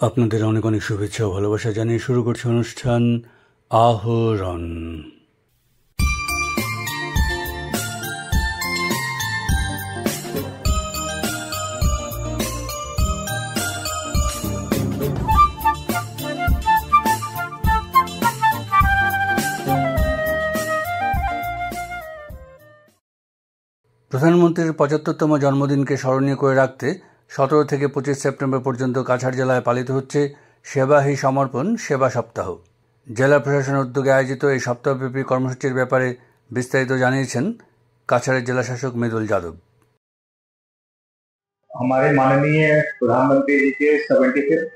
আপনাদের অনেক অনেক শুভেচ্ছা ও ভালোবাসা জানিয়ে শুরু করছে অনুষ্ঠান আহরণ। প্রধানমন্ত্রীর ৭৫তম জন্মদিনকে স্মরণীয় করে রাখতে ১৭ থেকে ২৫ সেপ্টেম্বর পর্যন্ত কাছাড় জেলায় পালিত হচ্ছে সেবা হি সমর্পণ সেবা সপ্তাহ। জেলা প্রশাসনের উদ্যোগে আয়োজিত এই সপ্তাহব্যাপী কর্মসূচির ব্যাপারে বিস্তারিত জানিয়েছেন কাছাড়ের জেলাশাসক মৃদুল যাদব। हमारे माननीय प्रधानमंत्री जी के 75th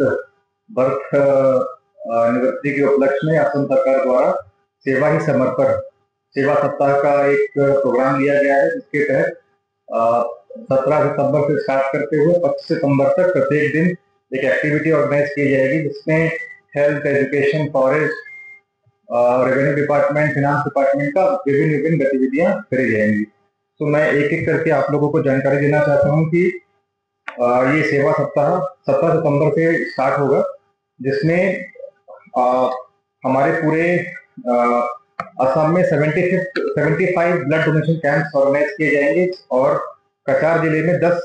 बर्थ एनिवर्सरी के उपलक्ष्य में असम सरकार द्वारा सेवा ही समर्पण सेवा सप्ताह का एक प्रोग्राम लिया गया है, जिसके तहत 17 सितंबर से स्टार्ट करते हुए 25 सितंबर तक प्रत्येक दिन एक एक्टिविटी ऑर्गेनाइज की जाएगी, जिसमें health, education, forest, revenue department, finance department का विभिन्न गतिविधियां करी जाएंगी। तो मैं एक एक करके आप लोगों को जानकारी देना चाहता हूं कि ये सेवा सप्ताह 17 सितंबर से स्टार्ट होगा, जिसमें हमारे पूरे असम में 75 ब्लड डोनेशन कैंप्स ऑर्गेनाइज किए जाएंगे और कछार जिले में 10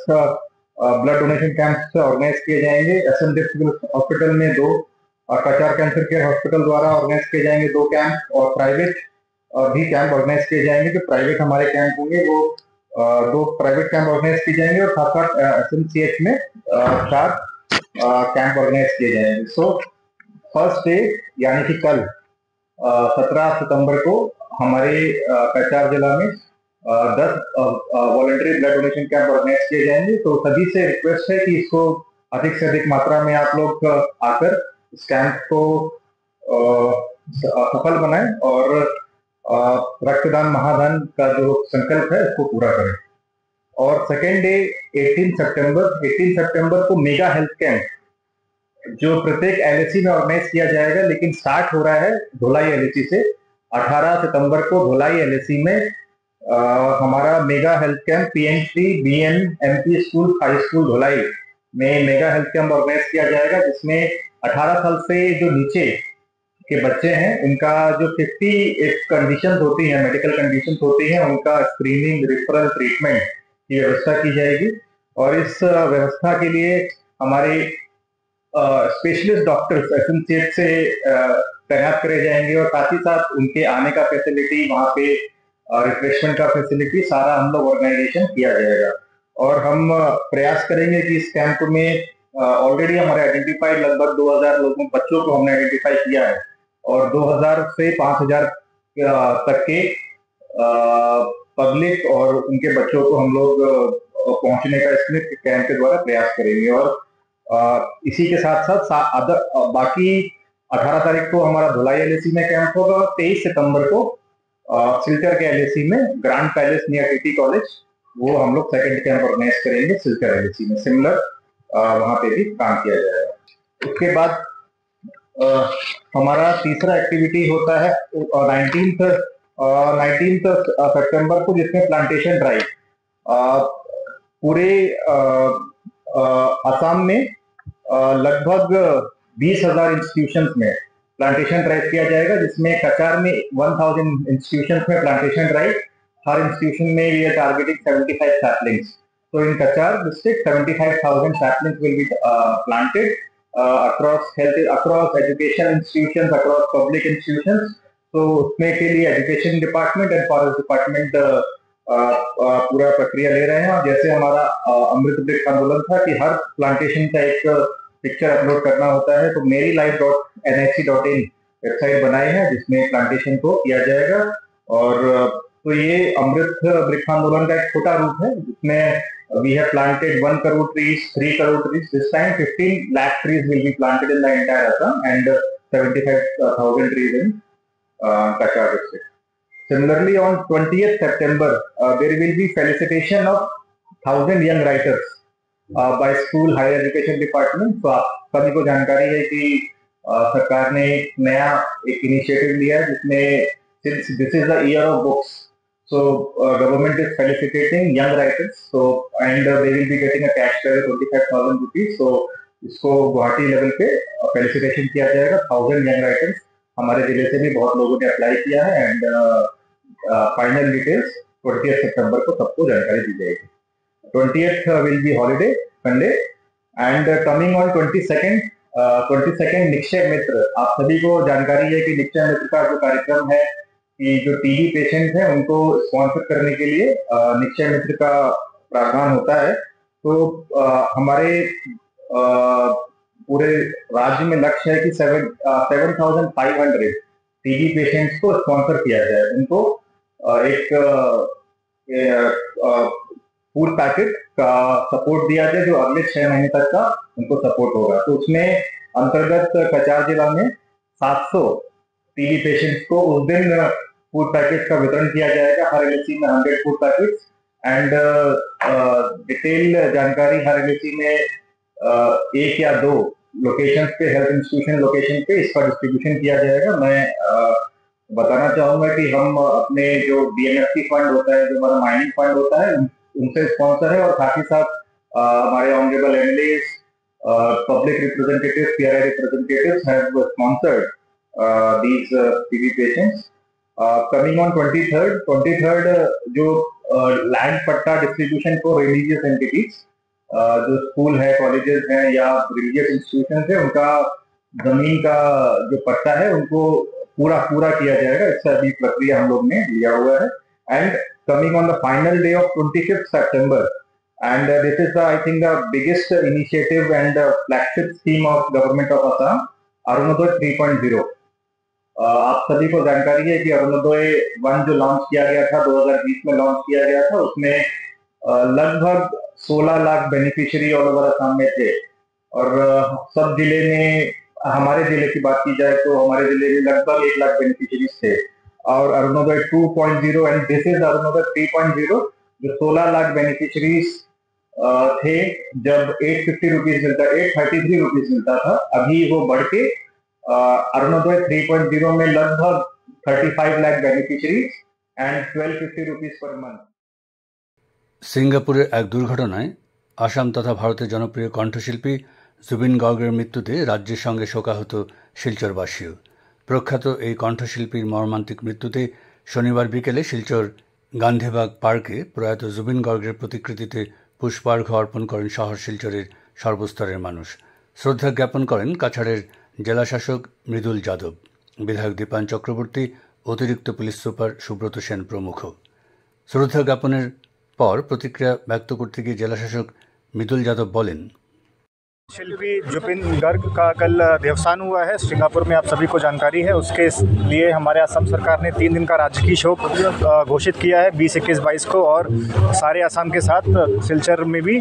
ब्लड डोनेशन कैंप्स ऑर्गेनाइज किए जाएंगे। असम डिस्ट्रिक्ट हॉस्पिटल में 2 और कछार कैंसर केयर हॉस्पिटल द्वारा ऑर्गेनाइज किए जाएंगे 2 कैंप, और प्राइवेट भी कैंप ऑर्गेनाइज किए जाएंगे। जो प्राइवेट हमारे कैंप होंगे वो 2 प्राइवेट कैंप ऑर्गेनाइज किए जाएंगे और साथ साथ SMCH में 4 कैंप ऑर्गेनाइज किए जाएंगे। सो फर्स्ट डे यानी कि कल 17 सितंबर को हमारे कछार जिला में 10 voluntary blood donation camp organise किए जाएंगे। तो सभी से रिक्वेस्ट है कि इसको अधिक से अधिक मात्रा में आप लोग आकर इस कैंप को सफल बनाएं और रक्तदान महादान का जो संकल्प है उसको पूरा करें। और सेकेंड डे 18 सितंबर को मेगा हेल्थ कैंप जो प्रत्येक LAC में ऑर्गेनाइज किया जाएगा, लेकिन स्टार्ट हो रहा है धोलाई LAC से। 18 सितंबर को धोलाई LAC में हमारा mega health camp PN3 BN MP school high school धोलाई में मेगा हेल्थ कैंप ऑर्गेनाइज किया जाएगा, जिसमें 18 साल से जो नीचे के बच्चे हैं उनका जो 50 एक कंडीशन होती है, मेडिकल कंडीशन होती है, उनका स्क्रीनिंग, रिफरल, ट्रीटमेंट की व्यवस्था की जाएगी। और इस व्यवस्था के लिए हमारे स्पेशलिस्ट डॉक्टर्स SMCH से तैनात करे जाएंगे और साथ ही साथ उनके आने का फैसिलिटी, वहाँ पे रिफ्रेशमेंट का फैसिलिटी सारा हम लोग ऑर्गेनाइजेशन किया जाएगा। और हम प्रयास करेंगे कि इस कैंप में ऑलरेडी हमारे आइडेंटिफाइड लगभग 2000 लोगों बच्चों को हमने आइडेंटिफाई किया है और 2000 से 5000 तक के पब्लिक और उनके बच्चों को हम लोग पहुंचने का इसमें कैंप के द्वारा प्रयास करेंगे। और इसी के साथ साथ बाकी 18 तारीख को हमारा धुलाई LAC में कैंप होगा और 23 सितंबर को सिल्चर के LAC में grand palace near TT college, वो हम लोग सेकेंड कैंप ऑर्गेनाइज करेंगे सिल्चर LAC में। सिमिलर वहां पे भी काम किया जाएगा। उसके बाद हमारा तीसरा एक्टिविटी होता है 19 सितंबर को, जिसमें प्लांटेशन ड्राइव पूरे असम में लगभग 20,000 इंस्टीट्यूशंस में प्लांटेशन ड्राइव किया जाएगा, जिसमें कछार में 1000 इंस्टीट्यूशंस में प्लांटेशन ड्राइव। हर इंस्टीट्यूशन में we are targeting 75 saplings. So in Kachar district, 75,000 saplings will be planted across education institutions, across public institutions. So उसमें के लिए education department and forest department पूरा प्रक्रिया ले रहे हैं। और जैसे हमारा अमृत वृक्ष आंदोलन था कि हर प्लांटेशन का एक पिक्चर अपलोड करना होता है, तो मेरीलाइफ.nhc.in वेबसाइट बनाई है जिसमें प्लांटेशन को किया जाएगा। और तो ये अमृत वृक्ष आंदोलन का एक छोटा रूप है, जिसमें we have planted 1 crore trees, 3 crore trees. This time 15 lakh trees will be planted in the entire Assam and 75,000 trees in Kachar district. Similarly, on 20th September, there will be felicitation of 1000 young writers by school higher education department. So आप सभी को जानकारी है कि सरकार ने एक नया इनिशिएटिव लिया है, जिसमें since this is the year of books, so government is felicitating young writers. So and they will be getting a cash prize of 25,000 rupees. So इसको गुवाहाटी लेवल पे फेलिसिटेशन किया जाएगा। 1000 यंग राइटर्स हमारे जिले से भी बहुत लोगों ने अप्लाई किया है एंड फाइनल डिटेल्स 20 सितंबर को सबको जानकारी दी जाएगी। 20th will be holiday Sunday and coming on 22nd Nikshay मित्र। आप सभी को जानकारी है कि निक्षय मित्र का जो कार्यक्रम है कि जो टीबी पेशेंट हैं उनको स्पॉन्सर करने के लिए निक्षय मित्र का प्रावधान होता है। तो हमारे पूरे राज्य में लक्ष्य है कि 7,500 टीबी पेशेंट्स को स्पॉन्सर किया जाए। उनको एक फूड पैकेट का सपोर्ट दिया जाए जो अगले 6 महीने तक का उनको सपोर्ट होगा। तो उसमें अंतर्गत कचार जिला में 700 टीबी पेशेंट्स को उस दिन फूड पैकेट का वितरण किया जाएगा। हर एलएसी में 100 फूड पैकेट्स एंड डिटेल जानकारी हर एलएसी में 1 या 2 लोकेशंस पे, हेल्थ इंस्टीट्यूशन लोकेशन पे इसका डिस्ट्रीब्यूशन किया जाएगा। मैं बताना चाहूंगा कि हम अपने जो डीएमएफटी फंड होता है, जो हमारा माइनिंग फंड होता है, उनसे स्पॉन्सर है और साथ ही साथ हमारे honourable MLAs, public representatives, PRI representatives have sponsored these TB patients. Coming on 23rd जो लैंड पट्टा डिस्ट्रीब्यूशन फॉर रिलीजियस एंटिटीज, जो स्कूल है, कॉलेजेस हैं या रिलीजियस इंस्टीट्यूशन है, उनका जमीन का जो पट्टा है उनको पूरा किया जाएगा। इसका अभी प्रक्रिया हम लोग ने लिया हुआ है। And coming on the final day of 25th September, and this is I think the biggest initiative and flagship scheme of government of Assam, Arunoday 3.0। आप सभी को जानकारी है कि अरुणोदय 1 जो लॉन्च किया गया था, 2020 में लॉन्च किया गया था, उसमें लगभग 16 lakh beneficiary all over Assam में थे। और सब जिले में, हमारे जिले की बात की जाए तो हमारे जिले में लगभग 1 लाख बेनिफिशियरीज थे। और Arunoday 2.0 and this is Arunoday 3.0 जो 16 लाख बेनिफिशियरीज थे, जब 850 रुपीज मिलता, 833 रुपीज मिलता था, अभी वो बढ़ के अरुणोदय 3.0 में लगभग 35 lakh beneficiaries and 1250 rupees per month. সিঙ্গাপুরের এক দুর্ঘটনায় আসাম তথা ভারতের জনপ্রিয় কণ্ঠশিল্পী জুবিন গার্গের মৃত্যুতে রাজ্যের সঙ্গে শোকাহত শিলচরবাসীও। প্রখ্যাত এই কণ্ঠশিল্পীর মর্মান্তিক মৃত্যুতে শনিবার বিকেলে শিলচর গান্ধীবাগ পার্কে প্রয়াত জুবিন গার্গের প্রতিকৃতিতে পুষ্পার্ঘ্য অর্পণ করেন শহর শিলচরের সর্বস্তরের মানুষ। শ্রদ্ধা জ্ঞাপন করেন কাছাড়ের জেলাশাসক মৃদুল যাদব, বিধায়ক দীপায়ন চক্রবর্তী, অতিরিক্ত পুলিশ সুপার সুব্রত সেন প্রমুখ। শ্রদ্ধা জ্ঞাপনের পর প্রতিক্রিয়া ব্যক্ত করতে গিয়ে জেলাশাসক মৃদুল যাদব বলেন, शिल्पी जुबिन गर्ग का कल देवसान हुआ है सिंगापुर में, आप सभी को जानकारी है। उसके लिए हमारे असम सरकार ने 3 दिन का राजकीय शोक घोषित किया है 20, 21, 22 को, और सारे असम के साथ सिलचर में भी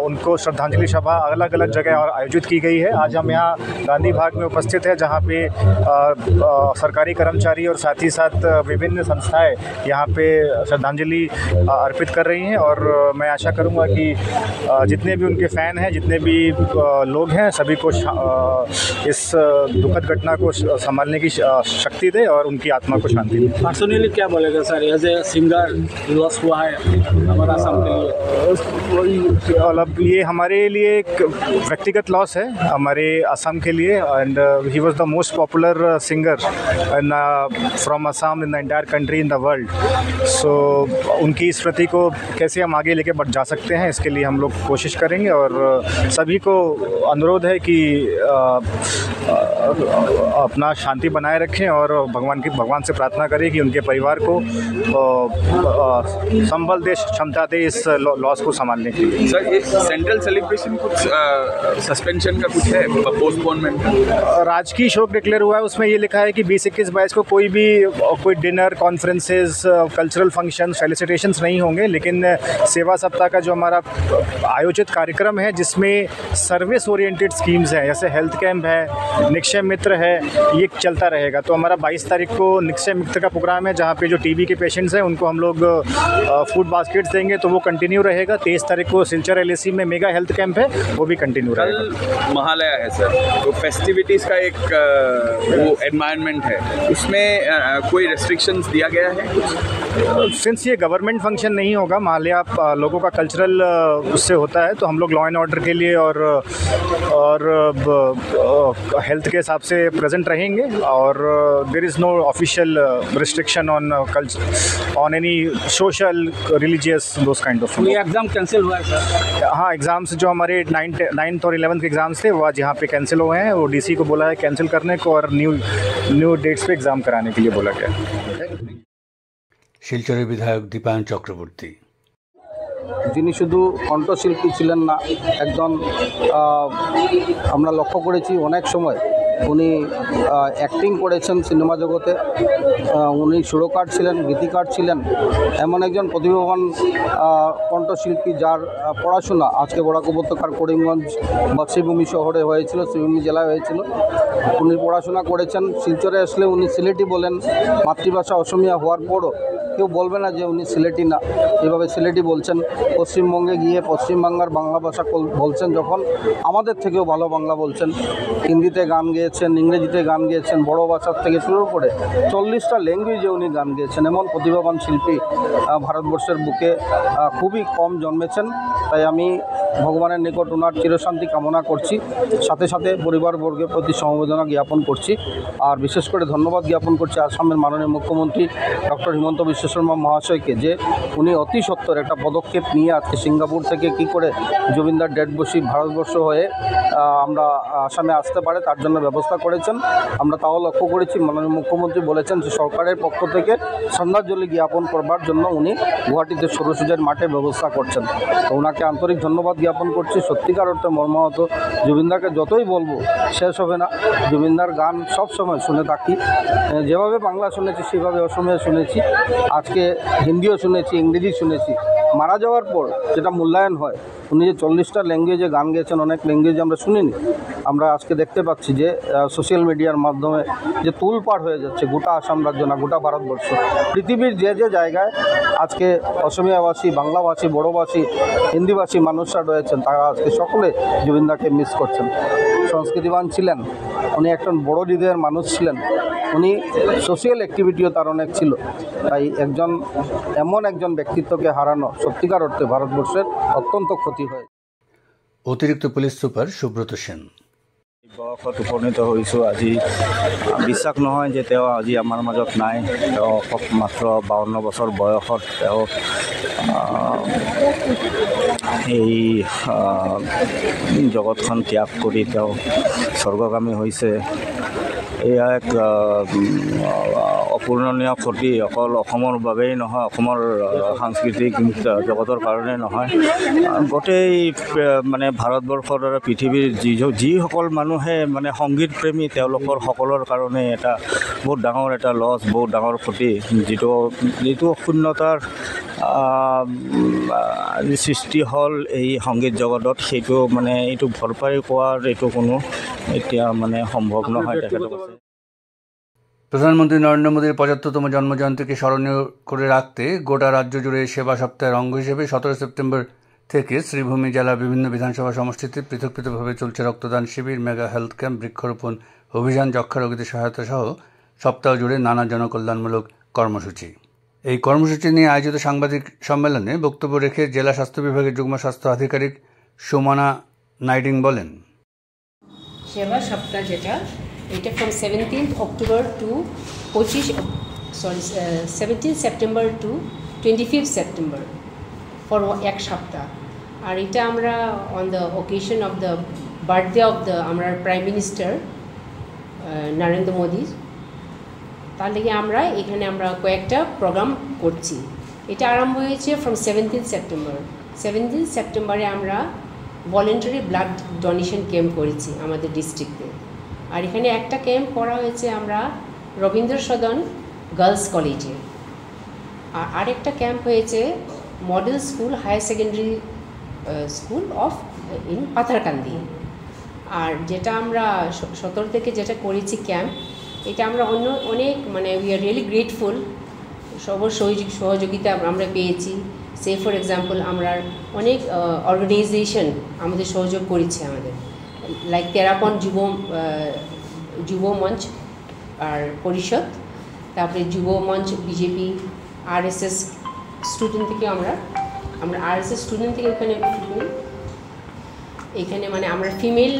उनको श्रद्धांजलि सभा अलग अलग जगह और आयोजित की गई है। आज हम यहाँ गांधी बाग में उपस्थित है, जहाँ पे सरकारी कर्मचारी और साथ ही साथ विभिन्न संस्थाएं यहाँ पे श्रद्धांजलि अर्पित कर रही हैं। और मैं आशा करूँगा कि जितने भी उनके फ़ैन हैं, जितने भी लोग हैं, सभी को इस दुखद घटना को संभालने की शक्ति दे और उनकी आत्मा को शांति दे। पर्सनली क्या बोलेगा sir, as a singer loss हुआ है हमारा असम के लिए? अब ये हमारे लिए एक व्यक्तिगत लॉस है, हमारे असम के लिए। And he was the most popular singer from Assam in the entire country, in the world. So उनकी स्मृति को कैसे हम आगे लेके बढ़ जा सकते हैं, इसके लिए हम लोग कोशिश करेंगे। और सभी को अनुरोध है कि अपना शांति बनाए रखें और भगवान से प्रार्थना करें कि उनके परिवार को संबल दे, क्षमता दे इस लॉस को संभालने के लिए। सर, ये सेंट्रल सेलिब्रेशन कुछ सस्पेंशन का कुछ है, पोस्टपोनमेंट? राजकीय शोक डिक्लेयर हुआ है, उसमें ये लिखा है कि 20, 21, 22 को कोई dinner, conferences, cultural function, felicitations नहीं होंगे। लेकिन सेवा सप्ताह का जो हमारा आयोजित कार्यक्रम है, जिसमें सर्विस ओरिएंटेड स्कीम्स हैं, जैसे हेल्थ कैंप है, निक्षय मित्र है, ये चलता रहेगा। तो हमारा 22 तारीख को निक्षय मित्र का प्रोग्राम है, जहाँ पे जो टीबी के पेशेंट्स हैं उनको हम लोग फूड बास्केट्स देंगे, तो वो कंटिन्यू रहेगा। 23 तारीख को सिलचर एलएसी में मेगा हेल्थ कैंप है, वो भी कंटिन्यू रहेगा। कल महालया है सर, तो फेस्टिविटीज़ का एक वो एनवायरनमेंट है, उसमें कोई रेस्ट्रिक्शंस दिया गया है? सिंस ये गवर्नमेंट फंक्शन नहीं होगा, महालया लोगों का कल्चरल उससे होता है, तो हम लोग लॉ एंड ऑर्डर के लिए और हेल्थ के हिसाब से प्रेजेंट रहेंगे और there is no official restriction on any social religious those kind of. ये एग्ज़ाम कैंसिल हुआ है सर? हाँ, एग्ज़ाम्स जो हमारे 9th और 11th के एग्ज़ाम्स थे वो आज यहाँ पे कैंसिल हुए हैं। वो डीसी को बोला है कैंसिल करने को और न्यू डेट्स पे एग्ज़ाम कराने के लिए बोला गया है। শিলচরের বিধায়ক দীপায়ন চক্রবর্তী। যিনি শুধু কণ্ঠশিল্পী ছিলেন না, একজন আমরা লক্ষ্য করেছি অনেক সময় উনি অ্যাক্টিং করেছেন সিনেমা জগতে, উনি সুরকার ছিলেন, গীতিকার ছিলেন, এমন একজন প্রতিভাবান কণ্ঠশিল্পী যার পড়াশোনা আজকে বরাক উপত্যকার করিমগঞ্জ বা শ্রীভূমি শহরে হয়েছিল, শ্রীভূমি জেলায় হয়েছিল। উনি পড়াশোনা করেছেন। শিলচরে আসলে উনি সিলেটি বলেন, মাতৃভাষা অসমিয়া হওয়ার পরও কেউ বলবে না যে উনি সিলেটি না, এভাবে সিলেটি বলছেন। পশ্চিমবঙ্গে গিয়ে পশ্চিমবাংলার বাংলা ভাষা বলছেন, যখন আমাদের থেকেও ভালো বাংলা বলছেন। হিন্দিতে গান গেয়েছেন, ইংরেজিতে গান গেয়েছেন, বড় ভাষার থেকে শুরু করে 40টা ল্যাঙ্গুয়েজে উনি গান গেয়েছেন। এমন প্রতিভাবান শিল্পী ভারতবর্ষের বুকে খুবই কম জন্মেছেন। তাই আমি ভগবানের নিকট ওনার চিরশান্তি কামনা করছি, সাথে সাথে পরিবারবর্গের প্রতি সমবেদনা জ্ঞাপন করছি। আর বিশেষ করে ধন্যবাদ জ্ঞাপন করছি আসামের মাননীয় মুখ্যমন্ত্রী ডক্টর হিমন্ত বিশ্ব শর্মা মহাশয়কে, যে উনি অতি সত্বর একটা পদক্ষেপ নিয়ে আজকে সিঙ্গাপুর থেকে কী করে জুবিনদার ডেড বডি ভারতবর্ষ হয়ে আমরা আসামে আসতে পারে তার জন্য ব্যবস্থা করেছেন। আমরা তাও লক্ষ্য করেছি, মাননীয় মুখ্যমন্ত্রী বলেছেন যে সরকারের পক্ষ থেকে শ্রদ্ধাঞ্জলি জ্ঞাপন করবার জন্য উনি গুয়াহাটিতে সৌরসূর্যের মাঠে ব্যবস্থা করছেন। তো ওনাকে আন্তরিক ধন্যবাদ জ্ঞাপন করছি। সত্যিকার অর্থে মর্মাহত, জুবিনদাকে যতই বলবো শেষ হবে না। জুবিনদার গান সব সময় শুনে থাকি, যেভাবে বাংলা শুনেছি সেভাবে অসমীয়া শুনেছি, আজকে হিন্দিও শুনেছি, ইংরেজি শুনেছি। মারা যাওয়ার পর যেটা মূল্যায়ন হয়, উনি যে 40টা ল্যাঙ্গুয়েজে গান গেয়েছেন, অনেক ল্যাঙ্গুয়েজে আমরা শুনিনি। আমরা আজকে দেখতে পাচ্ছি যে সোশ্যাল মিডিয়ার মাধ্যমে যে তুলপাড় হয়ে যাচ্ছে গোটা আসাম রাজ্য না, গোটা ভারতবর্ষ, পৃথিবীর যে যে জায়গায় আজকে অসমীয়াভাষী, বাংলাভাষী, বড়োভাষী, হিন্দিভাষী মানুষরা রয়েছেন, তারা আজকে সকলে জুবিনদাকে মিস করছেন। সংস্কৃতিবান ছিলেন উনি, একজন বড় হৃদয়ের মানুষ ছিলেন উনি, সোশ্যাল অ্যাক্টিভিটিও তার অনেক ছিল। তাই এমন একজন ব্যক্তিত্বকে হারানো সত্যিকার অর্থে ভারতবর্ষের অত্যন্ত ক্ষতি হয়। অতিরিক্ত পুলিশ সুপার সুব্রত সেন। বয়সত উপনীত হৈছোঁ। আজি বিশ্বাস নহয় যে তেওঁ আজি আমাৰ মাজত নাই। তেওঁ মাত্ৰ 52 বছৰ বয়সত তেওঁ এই জগতখন ত্যাগ কৰি তেওঁ স্বৰ্গগামী হৈছে। এয়া এক অপূৰণীয় ক্ষতি, অকল অসমৰ বাবেই নহয়, অসমৰ সাংস্কৃতিক জগতৰ কাৰণে নহয়, গোটেই মানে ভাৰতবৰ্ষৰ দৰে পৃথিৱীৰ যিসকল মানুহে মানে সংগীত প্ৰেমী তেওঁলোকৰ সকলৰ কাৰণে এটা বহুত ডাঙৰ এটা লছ, বহুত ডাঙৰ ক্ষতি। যিটো শূন্যতাৰ সৃষ্টি হ'ল এই সংগীত জগতত, সেইটো মানে এইটো ভৰপাই পোৱাৰ এইটো কোনো এতিয়া মানে সম্ভৱ নহয়। তেখেতক প্রধানমন্ত্রী নরেন্দ্র মোদীর 75তম জন্মজয়ন্তীকে স্মরণীয় করে রাখতে গোটা রাজ্য জুড়ে সেবা সপ্তাহের অঙ্গ হিসেবে 17 সেপ্টেম্বর থেকে শ্রীভূমি জেলার বিভিন্ন বিধানসভা সমষ্টিতে পৃথক পৃথকভাবে চলছে রক্তদান শিবির, মেগা হেলথ ক্যাম্প, বৃক্ষরোপণ অভিযান, যক্ষ্মা রোগীদের সহায়তা সহ সপ্তাহ জুড়ে নানা জনকল্যাণমূলক কর্মসূচি। এই কর্মসূচি নিয়ে আয়োজিত সাংবাদিক সম্মেলনে বক্তব্য রেখে জেলা স্বাস্থ্য বিভাগের যুগ্ম স্বাস্থ্য আধিকারিক সুমনা নাইডিং বলেন, সেবা সপ্তাহ যেটা এটা from 17th October to 17th September to 25th September for এক সপ্তাহ। আর এটা আমরা on the occasion of the birthday of the আমরা প্রাইম মিনিস্টার নরেন্দ্র মোদী, তার লেগে আমরা এখানে আমরা কয়েকটা প্রোগ্রাম করছি। এটা আরম্ভ হয়েছে ফ্রম 17th September। 17th সেপ্টেম্বরে আমরা ভলেন্টারি ব্লাড ডোনেশন ক্যাম্প করেছি আমাদের ডিস্ট্রিক্টে। আর এখানে একটা ক্যাম্প করা হয়েছে আমরা রবীন্দ্র সদন গার্লস কলেজে। আর আরেকটা ক্যাম্প হয়েছে model school higher secondary school of in Patharkandi. আর যেটা আমরা 17 থেকে যেটা করেছি ক্যাম্প, এটা আমরা অনেক মানে উই আর রিয়েলি গ্রেটফুল, সবার সহযোগিতা আমরা পেয়েছি। সে ফর এক্সাম্পল আমরা অনেক অর্গানাইজেশন আমাদের সহযোগ করেছে আমাদের, লাইক তেরাপন যুব মঞ্চ আর পরিষদ, তারপরে যুব মঞ্চ বিজেপি, আরএসএস স্টুডেন্ট থেকে আমরা আরএসএস স্টুডেন্ট থেকে ওখানে এখানে মানে আমরা ফিমেল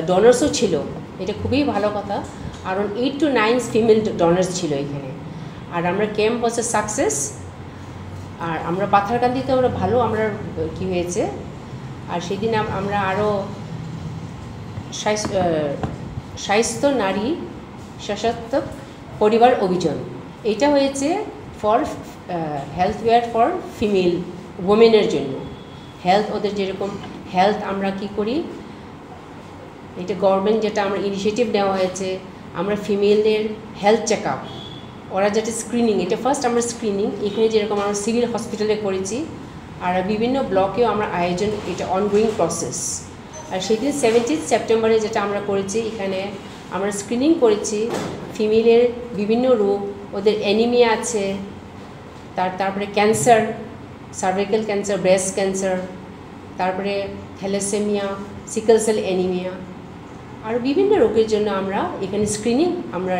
ডোনার্সও ছিল, এটা খুবই ভালো কথা। আরও 8 to 9 ফিমেল ডোনার্স ছিল এখানে। আর আমরা ক্যাম্প হচ্ছে সাকসেস। আর আমরা পাথারকান্দিতে আমরা ভালো আমরা কী হয়েছে, আর সেদিন আমরা আরও স্বাস্থ্য নারী সশক্ত পরিবার অভিযান, এটা হয়েছে for health aware for female ওমেনের জন্য। হেলথ ওদের যেরকম হেলথ আমরা কি করি, এটা গভর্নমেন্ট যেটা আমরা ইনিশিয়েটিভ নেওয়া হয়েছে, আমরা ফিমেলদের হেলথ চেক আপ, ওরা যেটা স্ক্রিনিং, এটা ফার্স্ট আমরা স্ক্রিনিং এখানে যেরকম আমরা সিভিল হসপিটালে করেছি, আর বিভিন্ন ব্লকেও আমরা আয়োজন, এটা অনগোয়িং প্রসেস। আর সেদিন 17 সেপ্টেম্বরে যেটা আমরা করেছি, এখানে আমরা স্ক্রিনিং করেছি ফিমেলের বিভিন্ন রোগ, ওদের অ্যানিমিয়া আছে, তারপরে cancer, cervical cancer, breast cancer, তারপরে থ্যালাসেমিয়া, সিকল সেল অ্যানিমিয়া, আর বিভিন্ন রোগের জন্য আমরা এখানে স্ক্রিনিং আমরা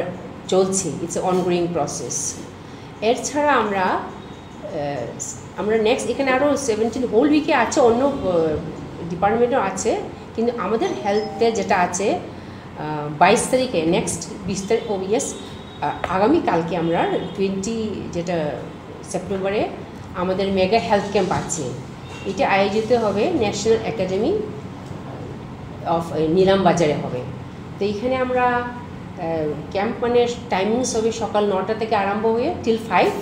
চলছে, ইটস অনগোয়িং প্রসেস। এর ছাড়া আমরা নেক্সট এখানে আরও 17 হোল উইকে আছে, অন্য ডিপার্টমেন্টও আছে, কিন্তু আমাদের হেলথে যেটা আছে 22 তারিখে নেক্সট 20 তারিখ ইয়েস আগামীকালকে আমরা 20 যেটা সেপ্টেম্বরে আমাদের মেগা হেলথ ক্যাম্প আছে। এটা আয়োজিত হবে ন্যাশনাল একাডেমি অফ নিলামবাজারে হবে। তো এইখানে আমরা ক্যাম্প মানে টাইমিংস হবে সকাল 9টা থেকে আরম্ভ হয়ে টিল 5।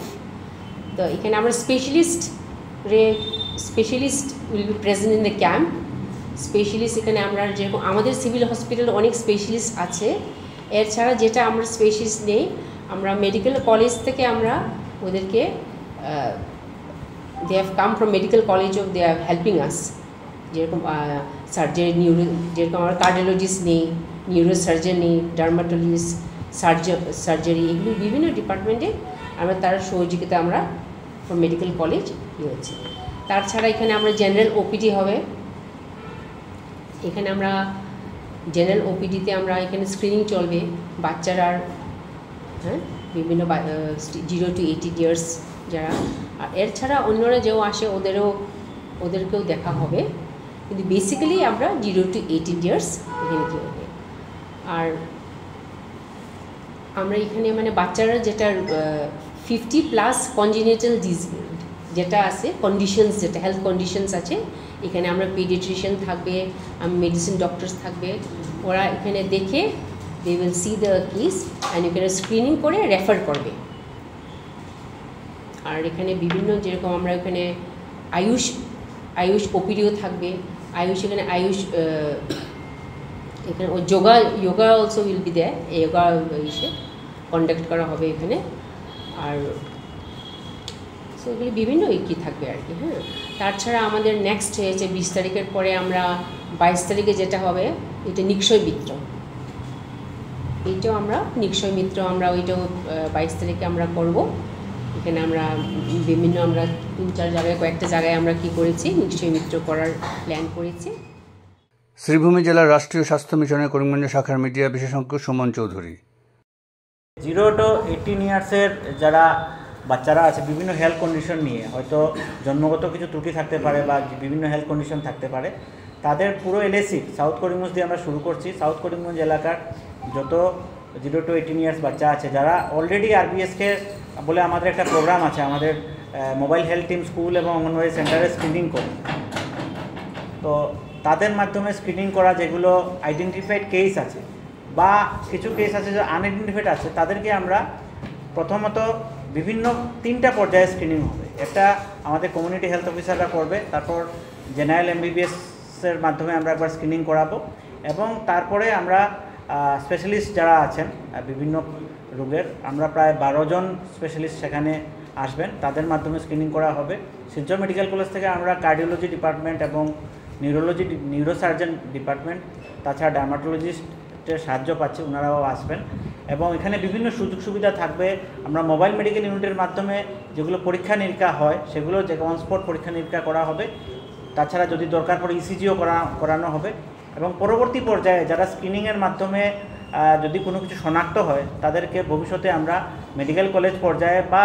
তো এখানে আমরা specialist will be present in the camp. Specialist এখানে আমরা যেরকম আমাদের সিভিল হসপিটালে অনেক স্পেশালিস্ট আছে, এর ছাড়া যেটা আমরা স্পেশালিস্ট নেই, আমরা মেডিকেল কলেজ থেকে আমরা ওদেরকে they have come from medical college of they are helping us. যেরকম সার্জারি, যেরকম আমরা কার্ডিওলজিস্ট নেই, নিউরোসার্জন নেই, ডার্মাটোলজিস্ট, সার্জারি, এগুলি বিভিন্ন ডিপার্টমেন্টে আমরা তার সহযোগিতা আমরা ফ্রম মেডিকেল কলেজ হচ্ছে। তাছাড়া এখানে আমরা জেনারেল ওপিডি হবে, এখানে আমরা জেনারেল ওপিডিতে আমরা এখানে স্ক্রিনিং চলবে বাচ্চারা, হ্যাঁ, বিভিন্ন 0 to 18 ইয়ার্স যারা। আর এর ছাড়া অন্যরা যেও আসে ওদেরকেও দেখা হবে, কিন্তু বেসিক্যালি আমরা 0 to 18 ইয়ার্স এখানে কী হবে। আর আমরা এখানে মানে বাচ্চারা যেটা 50+ কনজেনিটাল যেটা আছে কন্ডিশনস, যেটা হেলথ কন্ডিশনস আছে, এখানে আমরা পেডিয়াট্রিশিয়ান থাকবে, মেডিসিন ডক্টরস থাকবে, ওরা এখানে দেখে they will see the case and এখানে স্ক্রিনিং করে রেফার করবে। আর এখানে বিভিন্ন যেরকম আমরা এখানে আয়ুষ ওপিডিও থাকবে, এখানে এখানে yoga also will be there, yoga conduct করা হবে এখানে। আর সো এগুলি বিভিন্ন কি থাকবে আর কি। হ্যাঁ, তাছাড়া আমাদের নেক্সট হয়েছে 20 তারিখের পরে আমরা 22 তারিখে যেটা হবে, এটা নিক্ষয় মিত্র, এইটাও আমরা নিক্ষয় মিত্র আমরা ওইটাও 22 তারিখে আমরা করব। এখানে আমরা বিভিন্ন আমরা 3-4 জায়গায় কয়েকটা জায়গায় আমরা কি করেছি, নিক্ষয় মিত্র করার প্ল্যান করেছি। শ্রীভূমি জেলার রাষ্ট্রীয় স্বাস্থ্য মিশনের করিমগঞ্জ শাখার মিডিয়া বিশেষজ্ঞ সুমন চৌধুরী। 0 to 18 ইয়ার্সের যারা বাচ্চারা আছে বিভিন্ন হেলথ কন্ডিশন নিয়ে, হয়তো জন্মগত কিছু ত্রুটি থাকতে পারে বা বিভিন্ন হেলথ কন্ডিশন থাকতে পারে, তাদের পুরো এলএসি সাউথ করিমগঞ্জ দিয়ে আমরা শুরু করছি। সাউথ করিমগঞ্জ এলাকার যত 0 to 18 ইয়ার্স বাচ্চা আছে যারা অলরেডি আরবিএসকে বলে আমাদের একটা প্রোগ্রাম আছে, আমাদের মোবাইল হেলথ টিম স্কুল এবং অঙ্গনওয়াড়ি সেন্টারে স্ক্রিনিং করে, তো তাদের মাধ্যমে স্ক্রিনিং করা যেগুলো আইডেন্টিফাইড কেস আছে বা কিছু কেস আছে যে আনআইডেন্টিফাইড আছে, তাদেরকে আমরা প্রথমত বিভিন্ন 3টা পর্যায়ে স্ক্রিনিং হবে। একটা আমাদের কমিউনিটি হেলথ অফিসাররা করবে, তারপর জেনারেল এমবিবিএসের মাধ্যমে আমরা একবার স্ক্রিনিং করাবো, এবং তারপরে আমরা স্পেশালিস্ট যারা আছেন বিভিন্ন রোগের, আমরা প্রায় 12 জন স্পেশালিস্ট সেখানে আসবেন, তাদের মাধ্যমে স্ক্রিনিং করা হবে। শিলচর মেডিকেল কলেজ থেকে আমরা কার্ডিওলজি ডিপার্টমেন্ট এবং নিউরোসার্জন ডিপার্টমেন্ট, তাছাড়া ডার্মাটোলজিস্টের সাহায্য পাচ্ছি, ওনারাও আসবেন। এবং এখানে বিভিন্ন সুযোগ সুবিধা থাকবে। আমরা মোবাইল মেডিকেল ইউনিটের মাধ্যমে যেগুলো পরীক্ষা নিরীক্ষা হয় সেগুলো যে অন স্পট পরীক্ষা নিরীক্ষা করা হবে, তাছাড়া যদি দরকার পড়ে ইসিজিও করানো হবে। এবং পরবর্তী পর্যায়ে যারা স্ক্রিনিংয়ের মাধ্যমে যদি কোনো কিছু শনাক্ত হয়, তাদেরকে ভবিষ্যতে আমরা মেডিকেল কলেজ পর্যায়ে বা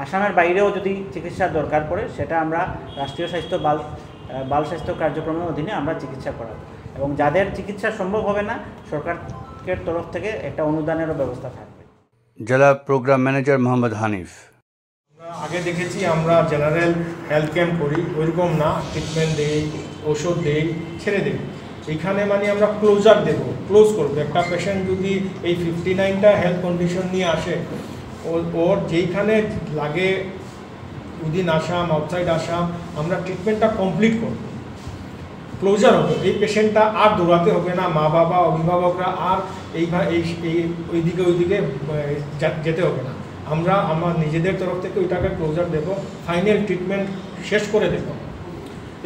আসামের বাইরেও যদি চিকিৎসার দরকার পড়ে, সেটা আমরা রাষ্ট্রীয় স্বাস্থ্য বাল স্বাস্থ্য কার্যক্রমের অধীনে আমরা চিকিৎসা করাবো এবং যাদের চিকিৎসা সম্ভব হবে না সরকারের তরফ থেকে একটা অনুদানেরও ব্যবস্থা থাকবে। জেলা প্রোগ্রাম ম্যানেজার মোহাম্মদ হানিফ। আগে দেখেছি আমরা জেনারেল হেলথ ক্যাম্প করি, ওইরকম না, ট্রিটমেন্ট দেই, ওষুধ দেই, ছেড়ে দেই। এখানে মানে আমরা ক্লোজার দেব, ক্লোজ করবো। একটা পেশেন্ট যদি এই 59টা হেলথ কন্ডিশন নিয়ে আসে, ওর যেইখানে লাগে উইদিন আসাম, আউটসাইড আসাম, আমরা ট্রিটমেন্টটা কমপ্লিট করব, ক্লোজার হবে। এই পেশেন্টটা আর দৌড়াতে হবে না, মা বাবা অভিভাবকরা আর ওইদিকে যেতে হবে না। আমরা আমার নিজেদের তরফ থেকে ওইটাকে ক্লোজার দেব, ফাইনাল ট্রিটমেন্ট শেষ করে দেব।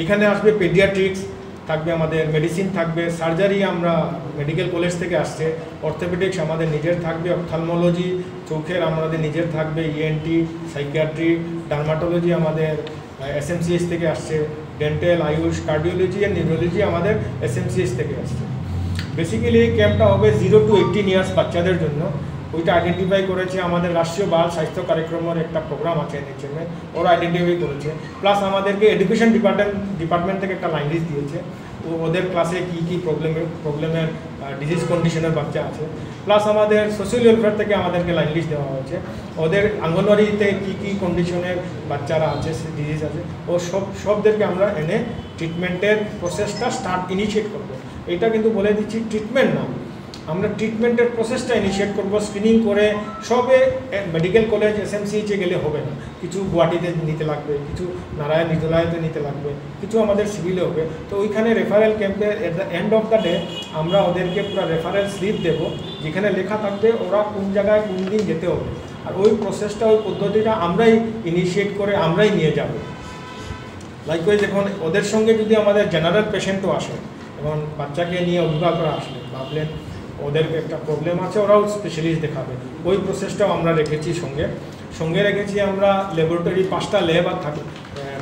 এখানে আসবে পেডিয়াট্রিক্স থাকবে, আমাদের মেডিসিন থাকবে, সার্জারি আমরা মেডিকেল কলেজ থেকে আসছে, অর্থোপেডিক্স আমাদের নিজের থাকবে, অপথলমোলজি চোখের আমাদের নিজের থাকবে, ইএনটি, সাইকিয়াট্রি, ডার্মাটোলজি আমাদের এসএমসিএস থেকে আসছে, ডেন্টাল, আয়ুষ, কার্ডিওলজি আর নিউরোলজি আমাদের এসএমসিএস থেকে আসছে। বেসিক্যালি এই ক্যাম্পটা হবে 0 to 18 ইয়ার্স বাচ্চাদের জন্য। ওইটা আইডেন্টিফাই করেছে আমাদের রাষ্ট্রীয় বাল স্বাস্থ্য কার্যক্রমের একটা প্রোগ্রাম আছে এনএচএমে, ওরা আইডেন্টিফাই করেছে। প্লাস আমাদেরকে এডুকেশন ডিপার্টমেন্ট থেকে একটা লাইন লিস্ট দিয়েছে, ওদের ক্লাসে কী প্রবলেমের ডিজিজ কন্ডিশনের বাচ্চা আছে। প্লাস আমাদের সোশ্যাল ওয়েলফেয়ার থেকে আমাদেরকে লাইন লিস্ট দেওয়া হয়েছে, ওদের আঙ্গনওয়াড়িতে কী কন্ডিশনের বাচ্চারা আছে, ডিজিজ আছে, ও সবদেরকে আমরা এনে ট্রিটমেন্টের প্রসেসটা ইনিশিয়েট করবো। এটা কিন্তু বলে দিচ্ছি ট্রিটমেন্ট না, আমরা ট্রিটমেন্টের প্রসেসটা ইনিশিয়েট করবো। স্ক্রিনিং করে সবে মেডিকেল কলেজ এসএমসিএইচে গেলে হবে না, কিছু গুয়াহাটিতে নিতে লাগবে, কিছু নারায়ণ নিতলায়তে নিতে লাগবে, কিছু আমাদের সিভিলে হবে। তো ওইখানে রেফারেল ক্যাম্পে at the end of the day আমরা ওদেরকে পুরো রেফারেল স্লিপ দেবো, যেখানে লেখা থাকবে ওরা কোন জায়গায় কোন দিন যেতে হবে। আর ওই প্রসেসটা, ওই পদ্ধতিটা আমরাই ইনিশিয়েট করে আমরাই নিয়ে যাব। লাইকওয়াইজ এখন ওদের সঙ্গে যদি আমাদের জেনারেল পেশেন্টও আসে, এবং বাচ্চাকে নিয়ে অভিভাবকরা আসলে ভাবলেন ওদের একটা প্রবলেম আছে, ওরাও স্পেশালিস্ট দেখাবে, ওই প্রসেসটাও আমরা রেখেছি। সঙ্গে রেখেছি আমরা ল্যাবরেটরি 5টা ল্যাব আর থাকবে,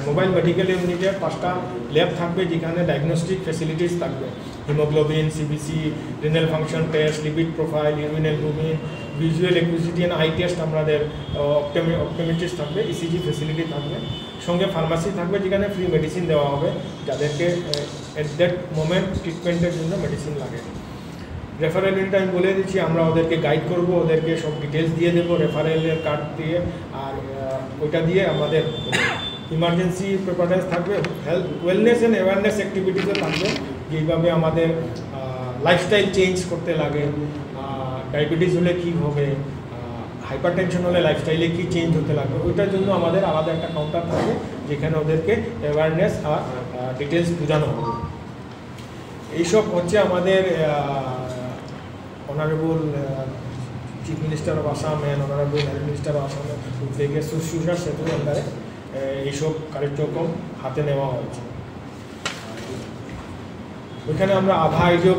মোবাইল মেডিকেল ইউনিটের 5টা ল্যাব থাকবে, যেখানে ডায়াগনস্টিক ফেসিলিটিস থাকবে, haemoglobin, CBC, renal function test, lipid profile, urine albumin, visual acuity and eye test আমাদের অপটোমেট্রিস্ট থাকবে, ইসিজি ফেসিলিটি থাকবে, সঙ্গে ফার্মাসি থাকবে, যেখানে ফ্রি মেডিসিন দেওয়া হবে যাদেরকে এট দ্যাট মোমেন্ট ট্রিটমেন্টের জন্য মেডিসিন লাগে। রেফারেল ইউনিট আমি বলে দিচ্ছি, আমরা ওদেরকে গাইড করব, ওদেরকে সব ডিটেলস দিয়ে দেবো রেফারেলের কার্ড দিয়ে, আর ওইটা দিয়ে আমাদের ইমার্জেন্সি প্রিপারেন্স থাকবে, হেলথ ওয়েলনেস অ্যান্ড অ্যাওয়ারনেস অ্যাক্টিভিটিসও থাকবে, যেইভাবে আমাদের লাইফস্টাইল চেঞ্জ করতে লাগে, ডায়াবেটিস হলে কী হবে, হাইপার টেনশন হলে লাইফস্টাইলে কী চেঞ্জ হতে লাগবে, ওইটার জন্য আমাদের আলাদা একটা কাউন্টার থাকে, যেখানে ওদেরকে অ্যাওয়ারনেস আর ডিটেলস বোঝানো হবে। এইসব হচ্ছে আমাদের honourable chief minister of Assam and honourable health minister of আসামের উদ্যোগে সুশ্রূষা সেতুর আন্ডারে এইসব কার্যক্রম হাতে নেওয়া হয়েছে। ওইখানে আমরা আভা আইডিও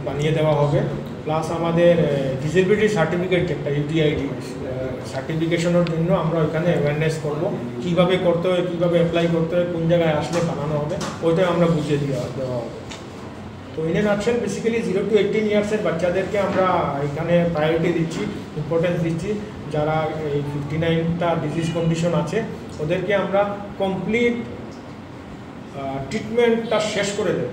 বানিয়ে দেওয়া হবে, প্লাস আমাদের ডিসেবিলিটি সার্টিফিকেট যেটা ইউডিআইডি সার্টিফিকেশনের জন্য আমরা ওইখানে অ্যাওয়ারনেস করবো, কীভাবে করতে হয়, কীভাবে অ্যাপ্লাই করতে হয়, কোন জায়গায় আসলে বানানো হবে, ওইটাই আমরা বুঝিয়ে দেওয়া হবে। তো in a nutshell basically 0 to 18 ইয়ার্সের বাচ্চাদেরকে আমরা এখানে প্রায়োরিটি দিচ্ছি, ইম্পর্টেন্স দিচ্ছি। যারা এই 59টা ডিজিজ কন্ডিশন আছে ওদেরকে আমরা কমপ্লিট ট্রিটমেন্টটা শেষ করে দেব।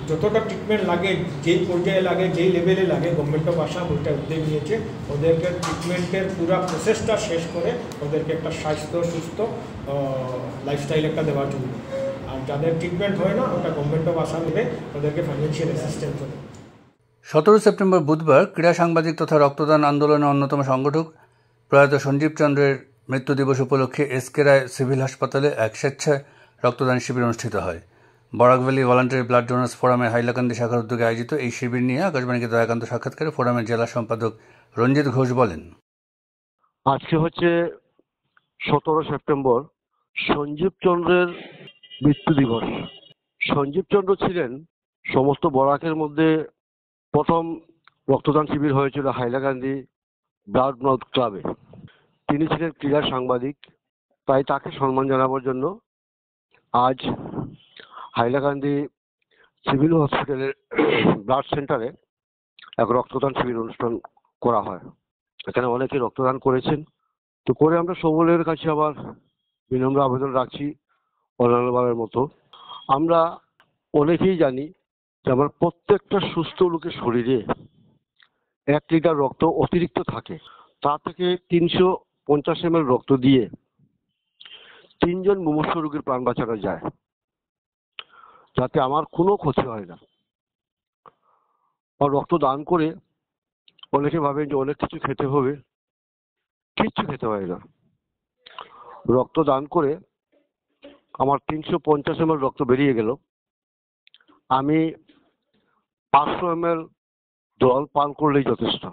যতটা ট্রিটমেন্ট লাগে, যেই পর্যায়ে লাগে, যেই লেভেলে লাগে, গভর্নমেন্ট অফ আসাম ওইটা উদ্যোগ নিয়েছে, ওদেরকে ট্রিটমেন্টের পুরো প্রসেসটা শেষ করে ওদেরকে একটা স্বাস্থ্য সুস্থ লাইফস্টাইল একটা দেওয়ার জন্য। আর যাদের ট্রিটমেন্ট হয় না, ওটা গভর্নমেন্ট অফ আসাম মিলে ওদেরকে ফাইন্যান্সিয়াল অ্যাসিস্ট্যান্স হবে। 17 সেপ্টেম্বর বুধবার ক্রীড়া সাংবাদিক তথা রক্তদান আন্দোলনের অন্যতম সংগঠক প্রয়াত সঞ্জীব চন্দ্রের মৃত্যু দিবস উপলক্ষে এসকে রায় সিভিল হাসপাতালে এক স্বেচ্ছায় রক্তদান শিবির অনুষ্ঠিত হয়। Barak valley volunteer blood donors ফোরামের হাইলাকান্দি শাখার উদ্যোগে আয়োজিত এই শিবির নিয়ে আকাশবাণীকে দেওয়া একান্ত সাক্ষাৎকারে ফোরামের জেলা সম্পাদক রঞ্জিত ঘোষ বলেন, আজকে হচ্ছে 17 সেপ্টেম্বর সঞ্জীব চন্দ্রের মৃত্যু দিবস। সঞ্জীব চন্দ্র ছিলেন সমস্ত বরাকের মধ্যে প্রথম রক্তদান শিবির হয়েছিল হাইলাকান্দি ব্লাড ডোনার্স ক্লাবে। তিনি ছিলেন ক্রীড়া সাংবাদিক, তাই তাকে সম্মান জানাবার জন্য আজ হাইলাকান্দি সিভিল হসপিটালের ব্লাড সেন্টারে এক রক্তদান শিবির অনুষ্ঠান করা হয়। এখানে অনেকে রক্তদান করেছেন, তো করে আমরা সকলের কাছে আবার বিনম্র আবেদন রাখছি অন্যান্যবারের মতো আমরা অনেকেই জানি যে আমার প্রত্যেকটা সুস্থ লোকের শরীরে 1 লিটার রক্ত অতিরিক্ত থাকে। তা থেকে 350 ml রক্ত দিয়ে 3 জন মুমূর্ষু রোগীর প্রাণ বাঁচানো যায়, যাতে আমার কোনো ক্ষতি হয় না। আর রক্ত দান করে অনেকে ভাবেন যে অনেক কিছু খেতে হবে, কিচ্ছু খেতে হয় না। রক্ত দান করে আমার 350 ml রক্ত বেরিয়ে গেল, আমি 500 ml জল পান করলেই যথেষ্ট।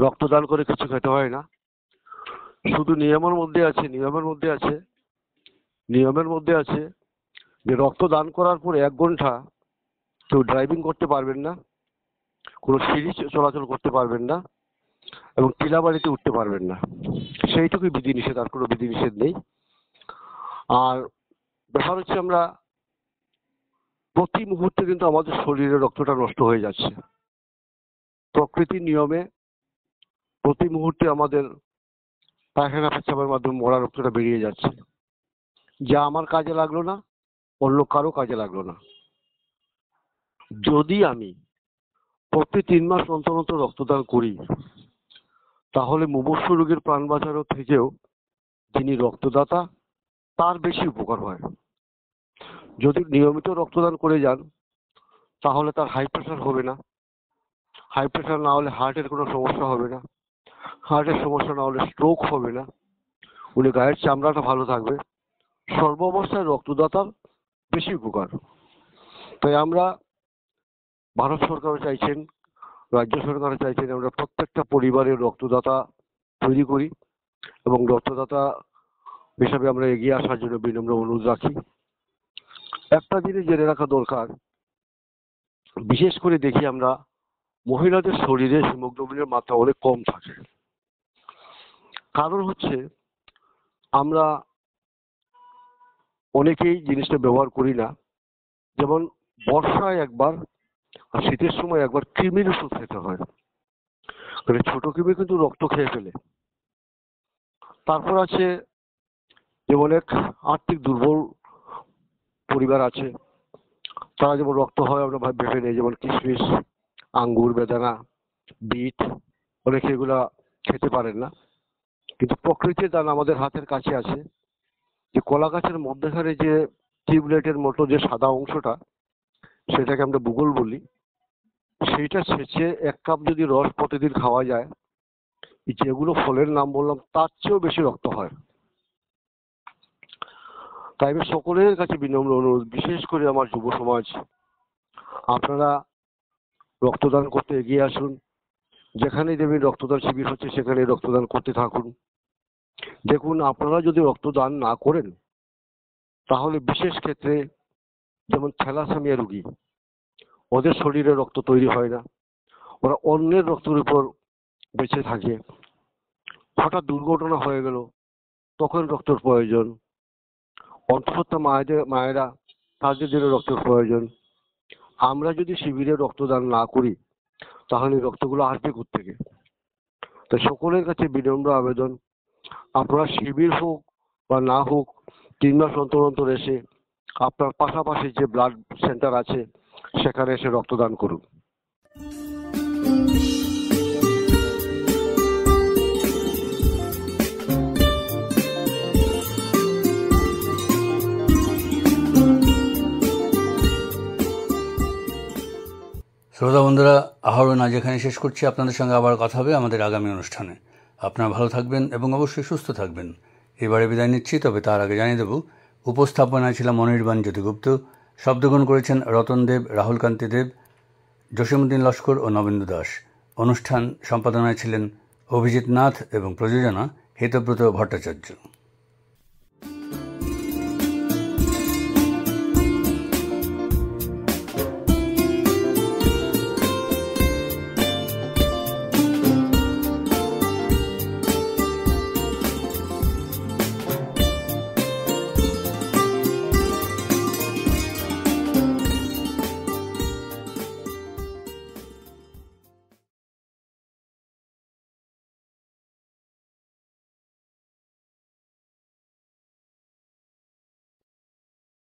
রক্তদান করে কিছু খেতে হয় না, শুধু নিয়মের মধ্যে আছে যে রক্ত দান করার পরে 1 ঘন্টা কেউ ড্রাইভিং করতে পারবেন না, কোনো সিঁড়ি চলাচল করতে পারবেন না এবং টিলা বাড়িতে উঠতে পারবেন না। সেইটুকুই বিধিনিষেধ, আর কোনো বিধিনিষেধ নেই। আর ব্যাপার হচ্ছে আমরা প্রতি মুহূর্তে কিন্তু আমাদের শরীরের রক্তটা নষ্ট হয়ে যাচ্ছে। প্রকৃতির নিয়মে প্রতি মুহূর্তে আমাদের পায়খানা পেচ্ছাপের মাধ্যমে মরা রক্তটা বেরিয়ে যাচ্ছে, যা আমার কাজে লাগলো না, অন্য কারো কাজে লাগলো না। যদি আমি প্রতি 3 মাস অন্তর অন্তর রক্তদান করি, তাহলে মুমূর্ষু রোগীর প্রাণ বাঁচানো থেকেও যিনি রক্তদাতা তার বেশি উপকার হয়। যদি নিয়মিত রক্তদান করে যান, তাহলে তার হাই প্রেশার হবে না, হাই প্রেশার না হলে হার্টের কোনো সমস্যা হবে না, হার্টের সমস্যা না হলে স্ট্রোক হবে না, উনি গায়ের চামড়াটা ভালো থাকবে। সর্বাবস্থায় রক্তদাতার বেশি উপকার। তাই আমরা, ভারত সরকারও চাইছেন, রাজ্য সরকারও চাইছেন, আমরা প্রত্যেকটা পরিবারের রক্তদাতা তৈরি করি এবং রক্তদাতা হিসাবে আমরা এগিয়ে আসার জন্য বিনম্র অনুরোধ রাখি। একটা জিনিস জেনে রাখা দরকার, বিশেষ করে দেখি আমরা মহিলাদের শরীরে হিমোগ্লোবিনের মাত্রা অনেক কম থাকে। কারণ হচ্ছে আমরা অনেকেই জিনিসটা ব্যবহার করি না। যেমন বর্ষায় একবার আর শীতের সময় একবার কৃমির ওষুধ খেতে হয়, ছোট কৃমি কিন্তু রক্ত খেয়ে ফেলে। তারপর আছে যে অনেক আর্থিক দুর্বল পরিবার আছে, তারা যেমন রক্ত হয় আমরা ভেবে নেই, যেমন কিশমিশ, আঙ্গুর, বেদানা, বিট, অনেকে এগুলা খেতে পারেন না। কিন্তু প্রকৃতির দান আমাদের হাতের কাছে আছে, যে কলা গাছের মধ্যেখানে যে টিউবলাইটের মতো যে সাদা অংশটা, সেটাকে আমরা বুগল বলি, সেইটা ছেঁচে 1 কাপ যদি রস প্রতিদিন খাওয়া যায়, যেগুলো ফলের নাম বললাম তার চেয়েও বেশি রক্ত হয়। তাই আমি সকলের কাছে বিনম্র অনুরোধ, বিশেষ করে আমার যুব সমাজ, আপনারা রক্তদান করতে এগিয়ে আসুন। যেখানে দেখবেন রক্তদান শিবির হচ্ছে সেখানে রক্তদান করতে থাকুন। দেখুন, আপনারা যদি রক্তদান না করেন, তাহলে বিশেষ ক্ষেত্রে যেমন থ্যালাসেমিয়া রোগী, ওদের শরীরে রক্ত তৈরি হয় না, ওরা অন্যের রক্তের উপর বেঁচে থাকে। হঠাৎ দুর্ঘটনা হয়ে গেল, তখন রক্তের প্রয়োজন। অন্তঃসত্ত্বা মায়েরা, তাদের জন্য রক্তের প্রয়োজন। আমরা যদি শিবিরে রক্তদান না করি, তাহলে রক্তগুলো আসবে কোত্থেকে? তাই সকলের কাছে বিনম্র আবেদন, আপনারা শিবির হোক বা না হোক, 3 মাস অন্তর অন্তর এসে আপনার পাশাপাশি যে ব্লাড সেন্টার আছে সেখানে এসে রক্তদান করুন। শ্রোতা বন্ধুরা, আহরণ আজ এখানে শেষ করছি। আপনাদের সঙ্গে আবার কথা হবে আমাদের আগামী অনুষ্ঠানে। আপনারা ভালো থাকবেন এবং অবশ্যই সুস্থ থাকবেন। এবারে বিদায় নিচ্ছি, তবে তার আগে জানিয়ে দেব, উপস্থাপনায় ছিলাম অনির্বাণ জ্যোতিগুপ্ত, শব্দগ্রহণ করেছেন রতন দেব, রাহুল কান্তি দেব, জসীমউদ্দিন লস্কর ও নবেন্দু দাস। অনুষ্ঠান সম্পাদনায় ছিলেন অভিজিৎ নাথ এবং প্রযোজনা হিতব্রত ভট্টাচার্য।